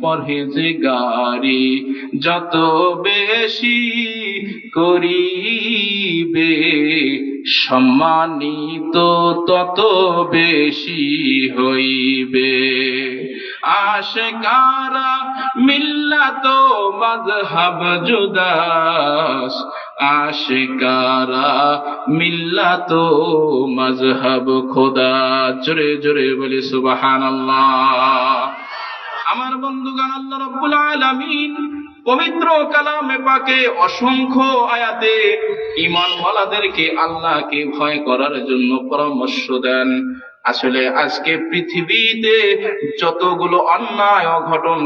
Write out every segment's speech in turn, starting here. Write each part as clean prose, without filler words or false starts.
পরহেজগারি যত বেশি করিবে সম্মানিত তত বেশি হইবে। আশিকারা মিল্লাত মাযহাব জুদাস, আশিকারা মিল্লাত মাযহাব খোদা। জোরে জোরে বলি সুবহানাল্লাহ। আমার বন্ধুগণ, আল্লাহ রাব্বুল আলামিন পবিত্র কালামে পাকে অসংখ্য আয়াতে ঈমানওয়ালাদেরকে আল্লাহকে ভয় করার জন্য পরামর্শ দেন। আসলে আজকে পৃথিবীতে যতগুলো অন্যায় অঘটন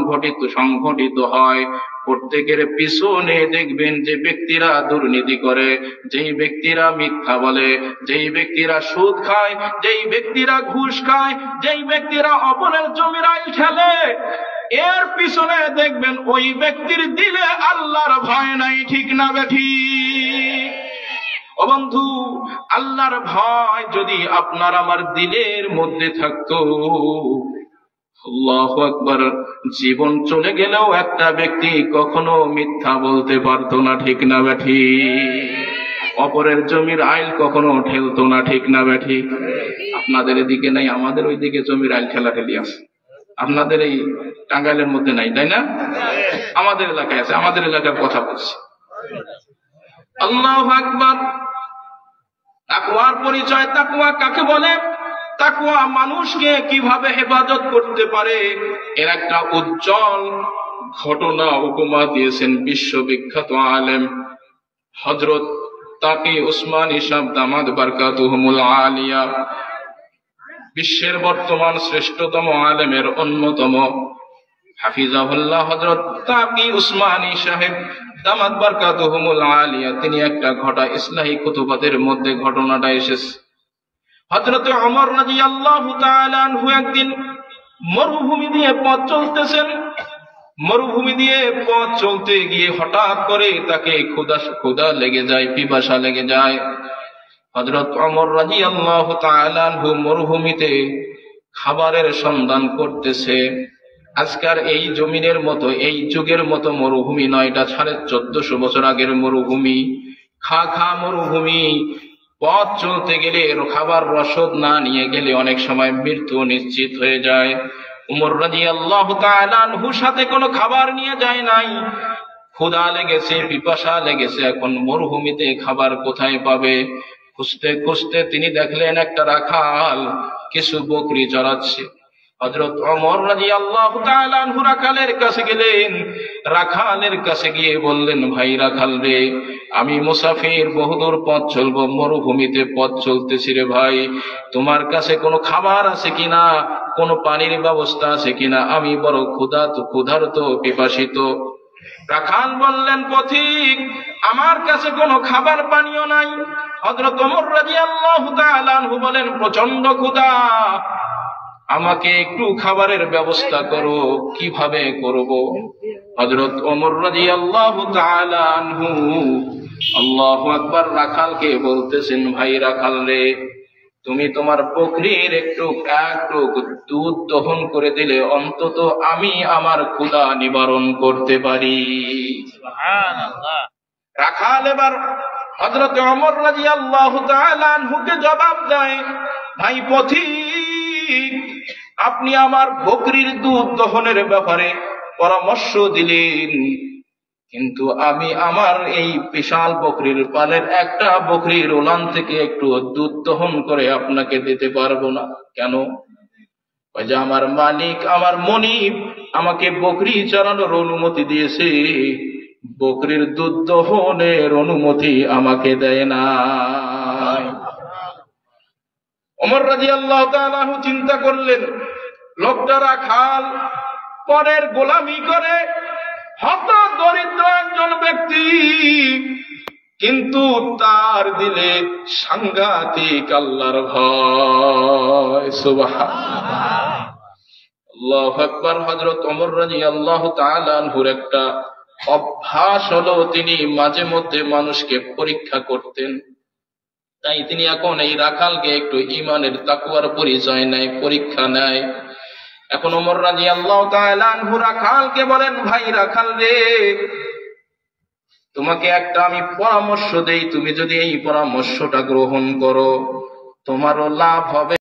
সংঘটিত হয়, প্রত্যেকের পিছনে দেখবেন যে ব্যক্তিরা দুর্নীতি করে, যেই ব্যক্তিরা মিথ্যা বলে, যেই ব্যক্তিরা সুদ খায়, যেই ব্যক্তিরা ঘুষ খায়, যেই ব্যক্তিরা অপরের জমির আইল ঠেলে, এর পিছনে দেখবেন ওই ব্যক্তির দিলে আল্লাহর ভয় নাই। ঠিক না বেঠিক? ও বন্ধু, আল্লাহর ভয় যদি আপনার আমার দিলের মধ্যে থাকতো, আল্লাহু আকবার, জীবন চলে গেলেও একটা ব্যক্তি কখনো মিথ্যা বলতে পারতো না। ঠিক না বেঠিক? অপরের জমির আইল কখনো ঠেলতো না। ঠিক না বেঠিক? আপনাদের এদিকে নাই, আমাদের ওইদিকে জমির আইল ঠেলাঠেলি আছে। আপনাদের এই টাঙ্গাইলের মধ্যে নাই, তাই না? আমাদের এলাকায় আছে। আমাদের এলাকার কথা বলছি। আল্লাহু আকবার। তাকওয়ার পরিচয়, তাকওয়া কাকে বলে, তাকওয়া মানুষকে কিভাবে হেফাজত করতে পারে, এর একটা উজ্জ্বল ঘটনা উপমা দিয়েছেন বিশ্ববিখ্যাত আলেম হযরত তাকি উসমানী সাহেব দামাত বারকাতুহুমুল আলিয়া। বিশ্বের বর্তমান শ্রেষ্ঠতম আলেমের অন্যতম হাফিজাহুল্লাহ হযরত তাকি উসমানী সাহেব দামাত বারকাতুহুমুল আলিয়া, তিনি একটা ইসলাহি কুতুবাতের মধ্যে ঘটনাটা এসেছে। হযরত ওমর রাদিয়াল্লাহু তাআলা আনহু একদিন মরুভূমি দিয়ে পথ চলতেছেন। মরুভূমি দিয়ে পথ চলতে গিয়ে হঠাৎ করে তাকে ক্ষুধা লেগে যায়, পিপাসা লেগে যায়। হযরত ওমর রাদিয়াল্লাহু তাআলা আনহু মরুভূমিতে খাবারের সন্ধান করতেছে। আজকার এই জমিনের মতো, এই যুগের মতো মরুভূমি নয়, এটা 1450 বছর আগের মরুভূমি। খা মরুভূমি। পথ চলতে গেলে খাবার রসদ না নিয়ে গেলে অনেক সময় মৃত্যু নিশ্চিত হয়ে যায়। ওমর রাদিয়াল্লাহু তাআলা আনহু সাথে কোনো খাবার নিয়ে যায় নাই। ক্ষুধা লেগেছে, পিপাসা লেগেছে, এখন মরুভূমিতে খাবার কোথায় পাবে? খুঁজতে খুঁজতে তিনি দেখলেন একটা রাখাল কিছু বকরি চড়াচ্ছে। হযরত ওমর রাদিয়াল্লাহু তাআলা আনহু রাখালের কাছে গেলেন। রাখালের কাছে গিয়ে বললেন, ভাই রাখাল রে, আমি মুসাফির, বহুদূর পথ চলবো, মরুভূমিতে পথ চলতেছি রে ভাই, তোমার কাছে কোনো খাবার আছে কিনা, কোনো পানির ব্যবস্থা আছে কিনা? আমি বড় ক্ষুধার্ত, পিপাসিত। রাখাল বললেন, পথিক, আমার কাছে কোনো খাবার পানিও নাই। হযরত ওমর রাদিয়াল্লাহু তাআলা আনহু বলেন, প্রচন্ড ক্ষুধা, আমাকে একটু খাবারের ব্যবস্থা করো। কিভাবে করব? হযরত ওমর রাদিয়াল্লাহু তাআলা আনহু আল্লাহু আকবার রাখালকে বলতেছেন, ভাই রাখাল রে, তুমি তোমার বকরির একটু দুধ দহন করে দিলে অন্তত আমি আমার ক্ষুধা নিবারণ করতে পারি। সুবহানাল্লাহ। রাখাল এবার হযরত ওমর রাদিয়াল্লাহু তাআলা আনহুকে জবাব দেয়, ভাই পথিক, আপনি আমার বকরির দুধ দহনের ব্যাপারে পরামর্শ দিলেন, কিন্তু আমি আমার এই বিশাল বকরির পালের একটা বকরির ওলান থেকে একটু দুধ দহন করে আপনাকে দিতে পারবো না। কেন? যে আমার মালিক, আমার মনিব আমাকে বকরি চড়ানোর অনুমতি দিয়েছে, বকরির দুধ দহনের অনুমতি আমাকে দেয় না। ওমর রাদিয়াল্লাহু তাআলা চিন্তা করলেন, লোকটা রাখাল, পরের গোলামি করে, হত দরিদ্র একজন ব্যক্তি, কিন্তু তার দিলে সাংঘাতিক আল্লাহর ভয়। সুবহানাল্লাহ, আল্লাহু আকবার। হযরত ওমর রাদিয়াল্লাহু তাআলা আনহুর একটা অভ্যাস হলো, তিনি মাঝে মধ্যে মানুষকে পরীক্ষা করতেন। তাই তিনি এখন এই রাখালকে একটু ঈমানের তাকওয়ার পরিচয় নেয়, পরীক্ষা নেয়। এখন ওমর রাদিয়াল্লাহু তাআলা আনহু রাখালকে বলেন, ভাই রাখাল রে, তোমাকে একটা আমি পরামর্শ দেই, তুমি যদি এই পরামর্শটা গ্রহণ করো তোমারও লাভ হবে।